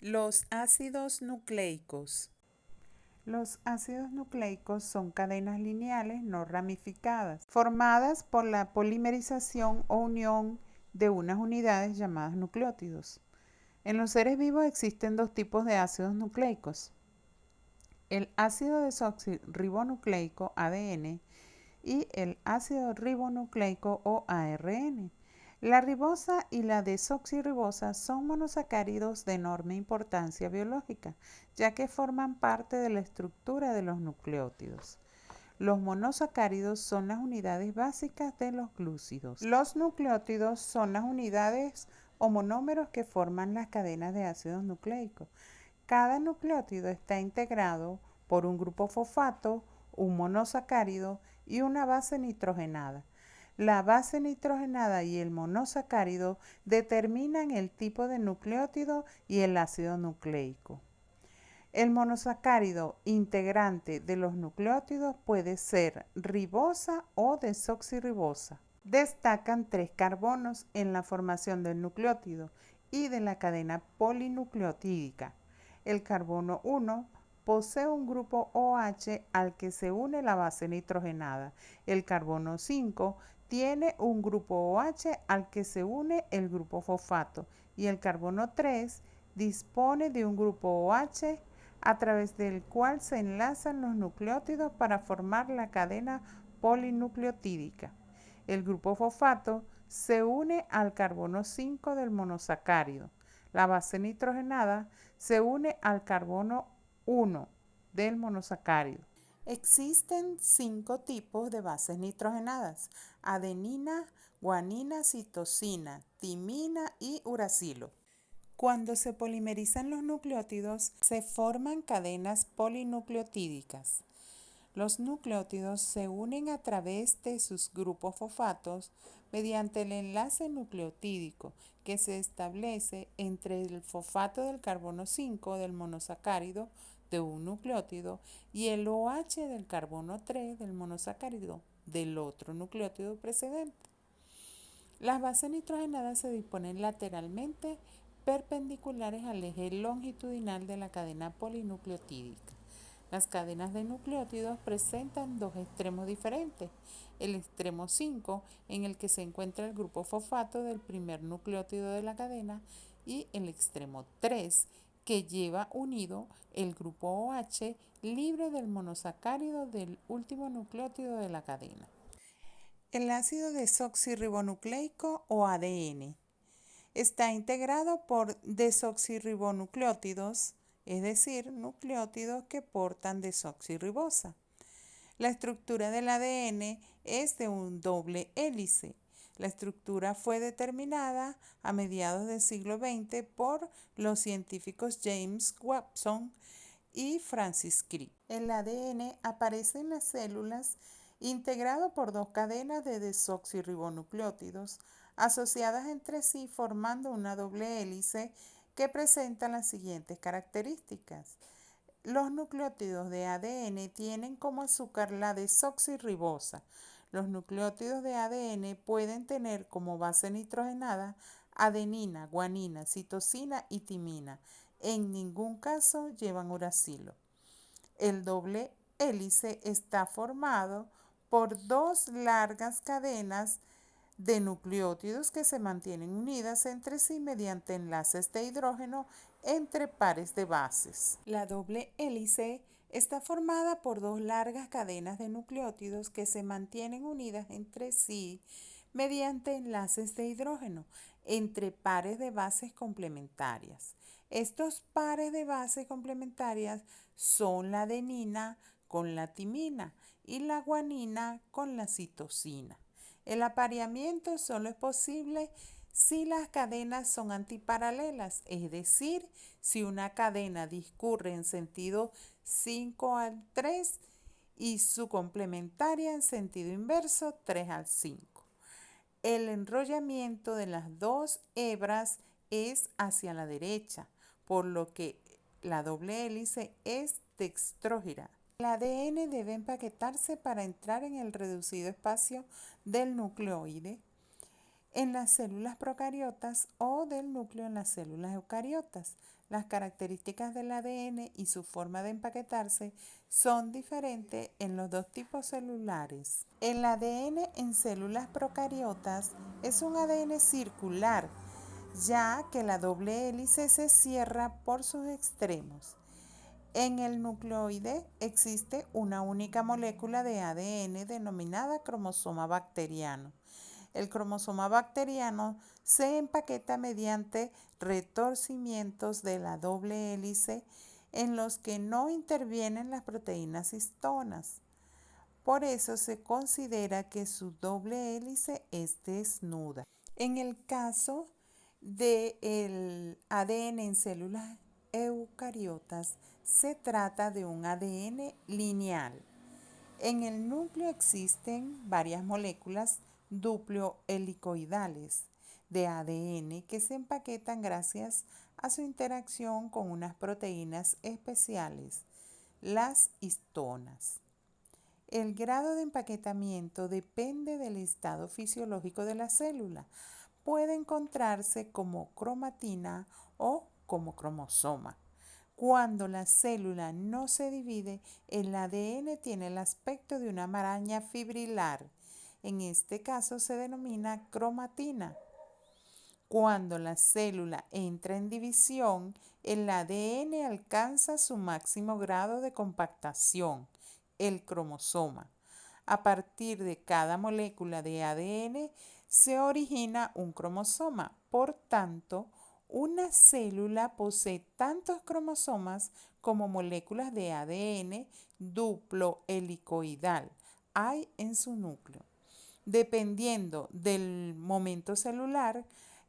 Los ácidos nucleicos. Los ácidos nucleicos son cadenas lineales no ramificadas, formadas por la polimerización o unión de unas unidades llamadas nucleótidos. En los seres vivos existen dos tipos de ácidos nucleicos: el ácido desoxirribonucleico ADN y el ácido ribonucleico o ARN. La ribosa y la desoxirribosa son monosacáridos de enorme importancia biológica, ya que forman parte de la estructura de los nucleótidos. Los monosacáridos son las unidades básicas de los glúcidos. Los nucleótidos son las unidades o monómeros que forman las cadenas de ácidos nucleicos. Cada nucleótido está integrado por un grupo fosfato, un monosacárido y una base nitrogenada. La base nitrogenada y el monosacárido determinan el tipo de nucleótido y el ácido nucleico. El monosacárido integrante de los nucleótidos puede ser ribosa o desoxirribosa. Destacan 3 carbonos en la formación del nucleótido y de la cadena polinucleotídica. El carbono 1 posee un grupo OH al que se une la base nitrogenada. El carbono 5 tiene un grupo OH al que se une el grupo fosfato. Y el carbono 3 dispone de un grupo OH a través del cual se enlazan los nucleótidos para formar la cadena polinucleotídica. El grupo fosfato se une al carbono 5 del monosacárido. La base nitrogenada se une al carbono 1 del monosacárido. Existen 5 tipos de bases nitrogenadas: adenina, guanina, citosina, timina y uracilo. Cuando se polimerizan los nucleótidos, se forman cadenas polinucleotídicas. Los nucleótidos se unen a través de sus grupos fosfatos mediante el enlace nucleotídico que se establece entre el fosfato del carbono 5 del monosacárido de un nucleótido y el OH del carbono 3 del monosacárido del otro nucleótido precedente. Las bases nitrogenadas se disponen lateralmente perpendiculares al eje longitudinal de la cadena polinucleotídica. Las cadenas de nucleótidos presentan dos extremos diferentes: el extremo 5, en el que se encuentra el grupo fosfato del primer nucleótido de la cadena, y el extremo 3, que lleva unido el grupo OH libre del monosacárido del último nucleótido de la cadena. El ácido desoxirribonucleico o ADN está integrado por desoxirribonucleótidos, es decir, nucleótidos que portan desoxirribosa. La estructura del ADN es de un doble hélice. La estructura fue determinada a mediados del siglo XX por los científicos James Watson y Francis Crick. El ADN aparece en las células integrado por dos cadenas de desoxirribonucleótidos asociadas entre sí formando una doble hélice que presenta las siguientes características. Los nucleótidos de ADN tienen como azúcar la desoxirribosa. Los nucleótidos de ADN pueden tener como base nitrogenada adenina, guanina, citosina y timina. En ningún caso llevan uracilo. El doble hélice está formado por dos largas cadenas de nucleótidos que se mantienen unidas entre sí mediante enlaces de hidrógeno entre pares de bases. La doble hélice está formada por dos largas cadenas de nucleótidos que se mantienen unidas entre sí mediante enlaces de hidrógeno entre pares de bases complementarias. Estos pares de bases complementarias son la adenina con la timina y la guanina con la citosina. El apareamiento solo es posible si las cadenas son antiparalelas, es decir, si una cadena discurre en sentido 5 al 3 y su complementaria en sentido inverso 3 al 5. El enrollamiento de las dos hebras es hacia la derecha, por lo que la doble hélice es dextrógira. El ADN debe empaquetarse para entrar en el reducido espacio del nucleoide. en las células procariotas o del núcleo en las células eucariotas. Las características del ADN y su forma de empaquetarse son diferentes en los dos tipos celulares. El ADN en células procariotas es un ADN circular, ya que la doble hélice se cierra por sus extremos. En el nucleoide existe una única molécula de ADN denominada cromosoma bacteriano. El cromosoma bacteriano se empaqueta mediante retorcimientos de la doble hélice en los que no intervienen las proteínas histonas. Por eso se considera que su doble hélice es desnuda. En el caso del ADN en células eucariotas, se trata de un ADN lineal. En el núcleo existen varias moléculas duplo-helicoidales de ADN que se empaquetan gracias a su interacción con unas proteínas especiales, las histonas. El grado de empaquetamiento depende del estado fisiológico de la célula. Puede encontrarse como cromatina o como cromosoma. Cuando la célula no se divide, el ADN tiene el aspecto de una maraña fibrilar. En este caso se denomina cromatina. Cuando la célula entra en división, el ADN alcanza su máximo grado de compactación, el cromosoma. A partir de cada molécula de ADN se origina un cromosoma. Por tanto, una célula posee tantos cromosomas como moléculas de ADN duplo helicoidal hay en su núcleo. Dependiendo del momento celular,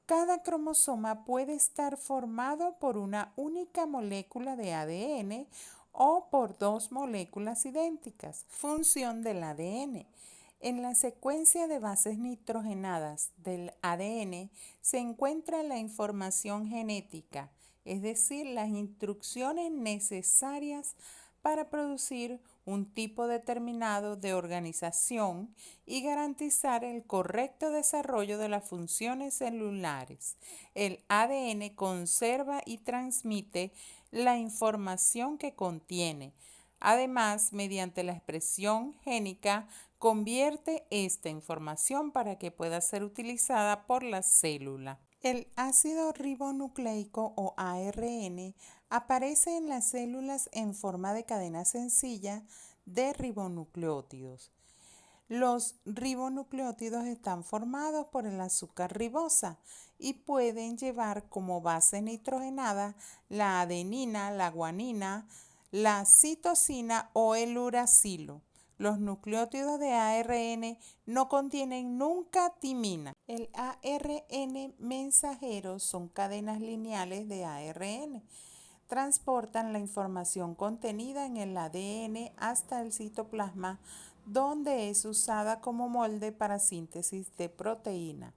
cada cromosoma puede estar formado por una única molécula de ADN o por dos moléculas idénticas. Función del ADN. En la secuencia de bases nitrogenadas del ADN se encuentra la información genética, es decir, las instrucciones necesarias para producir un tipo determinado de organización y garantizar el correcto desarrollo de las funciones celulares. El ADN conserva y transmite la información que contiene. Además, mediante la expresión génica, convierte esta información para que pueda ser utilizada por la célula. El ácido ribonucleico o ARN aparece en las células en forma de cadena sencilla de ribonucleótidos. Los ribonucleótidos están formados por el azúcar ribosa y pueden llevar como base nitrogenada la adenina, la guanina, la citosina o el uracilo. Los nucleótidos de ARN no contienen nunca timina. El ARN mensajero son cadenas lineales de ARN. Transportan la información contenida en el ADN hasta el citoplasma, donde es usada como molde para síntesis de proteína.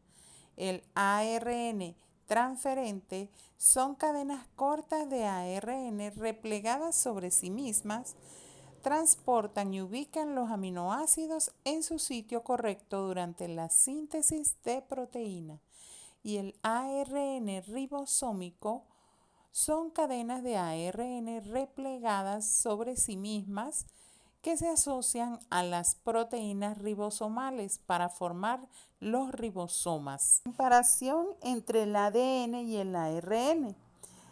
El ARN transferente son cadenas cortas de ARN replegadas sobre sí mismas, transportan y ubican los aminoácidos en su sitio correcto durante la síntesis de proteína. Y el ARN ribosómico son cadenas de ARN replegadas sobre sí mismas que se asocian a las proteínas ribosomales para formar los ribosomas. Comparación entre el ADN y el ARN.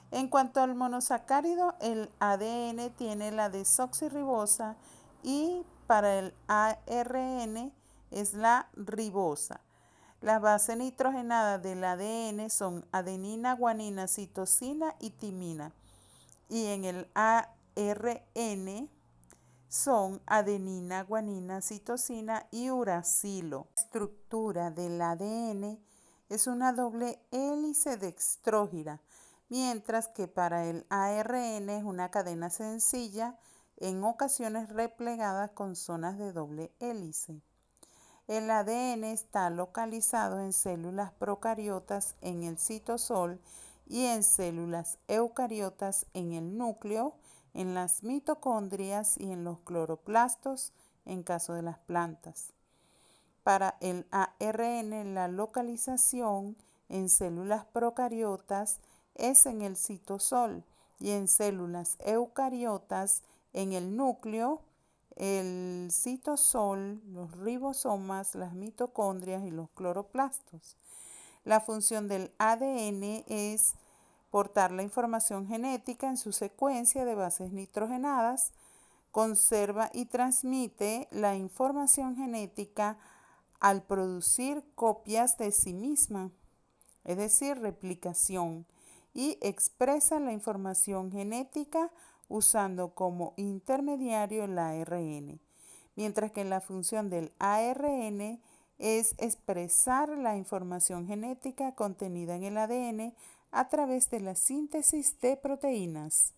En cuanto al monosacárido, el ADN tiene la desoxirribosa y para el ARN es la ribosa. Las bases nitrogenadas del ADN son adenina, guanina, citosina y timina. Y en el ARN son adenina, guanina, citosina y uracilo. La estructura del ADN es una doble hélice dextrógira, mientras que para el ARN es una cadena sencilla, en ocasiones replegada con zonas de doble hélice. El ADN está localizado en células procariotas en el citosol y en células eucariotas en el núcleo, en las mitocondrias y en los cloroplastos en caso de las plantas. Para el ARN, la localización en células procariotas es en el citosol y en células eucariotas en el núcleo, el citosol, los ribosomas, las mitocondrias y los cloroplastos. La función del ADN es portar la información genética en su secuencia de bases nitrogenadas, conserva y transmite la información genética al producir copias de sí misma, es decir, replicación, y expresa la información genética usando como intermediario el ARN, mientras que la función del ARN es expresar la información genética contenida en el ADN a través de la síntesis de proteínas.